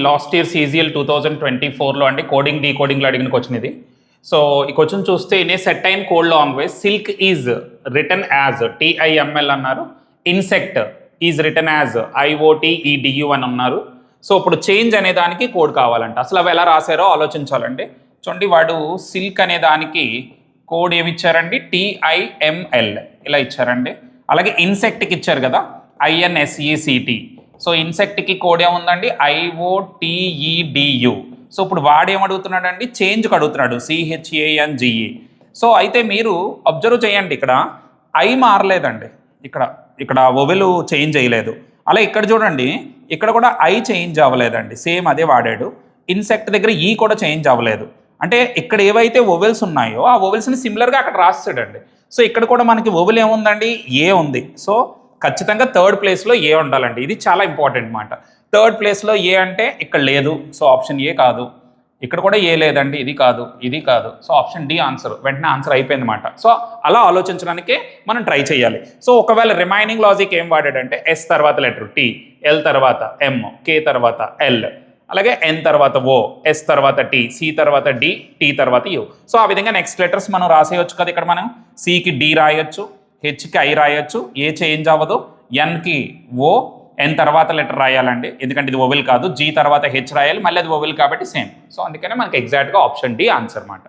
Last year CGL 2024లో అండి coding డీకోడింగ్లో అడిగిన question ఇది. సో ఈ క్వశ్చన్ చూస్తే in a certain code language silk is return as TIML అన్నారు, insect is return as IOTEDU అని అన్నారు. సో ఇప్పుడు చేంజ్ అనే దానికి కోడ్ కావాలంట. అసలు అవి ఎలా రాశారో ఆలోచించాలండి. చూడండి, వాడు సిల్క్ అనే దానికి కోడ్ ఏమి ఇచ్చారండి, TIML ఇలా ఇచ్చారండి. అలాగే ఇన్సెక్ట్కి ఇచ్చారు కదా, INSECT. సో ఇన్సెక్ట్కి కోడ్ ఏముందండి, IOTEDU. సో ఇప్పుడు వాడు ఏమడుగుతున్నాడండి, చేంజ్కి అడుగుతున్నాడు, CHANGE. సో అయితే మీరు అబ్జర్వ్ చేయండి, ఇక్కడ ఐ మారలేదండి, ఇక్కడ ఒవెలు చేంజ్ అయ్యలేదు. అలా ఇక్కడ చూడండి, ఇక్కడ కూడా ఐ చేంజ్ అవ్వలేదండి, సేమ్ అదే వాడాడు. ఇన్సెక్ట్ దగ్గర ఈ కూడా చేంజ్ అవ్వలేదు. అంటే ఇక్కడ ఏవైతే ఒవెల్స్ ఉన్నాయో ఆ ఒవెల్స్ని సిమిలర్గా అక్కడ రాస్తాడండి. సో ఇక్కడ కూడా మనకి ఒవెల్ ఏముందండి, ఏ ఉంది. సో ఖచ్చితంగా థర్డ్ ప్లేస్లో ఏ ఉండాలండి, ఇది చాలా ఇంపార్టెంట్ మాట. థర్డ్ ప్లేస్లో ఏ అంటే ఇక్కడ లేదు, సో ఆప్షన్ ఏ కాదు. ఇక్కడ కూడా ఏ లేదండి, ఇది కాదు, ఇది కాదు. So option D answer. వెంటనే ఆన్సర్ అయిపోయింది మాట. సో అలా ఆలోచించడానికే మనం ట్రై చేయాలి. సో ఒకవేళ రిమైనింగ్ లాజిక్ ఏం వాడాడంటే ఎస్ తర్వాత లెటర్ T, ఎల్ తర్వాత M, K తర్వాత L, అలాగే N తర్వాత O, S తర్వాత T, C తర్వాత D, T తర్వాత U. సో ఆ విధంగా నెక్స్ట్ లెటర్స్ మనం రాసేయచ్చు కదా. ఇక్కడ మనం Cకి D రాయొచ్చు, Hకి I రాయొచ్చు, ఏ చేంజ్ అవ్వదు, Nకి O, N తర్వాత లెటర్ రాయాలండి, ఎందుకంటే ఇది ఓవెల్ కాదు. G తర్వాత H రాయాలి, మళ్ళీ అది ఓవెల్ కాబట్టి సేమ్. సో అందుకనే మనకి ఎగ్జాక్ట్గా ఆప్షన్ డి ఆన్సర్ అన్నమాట.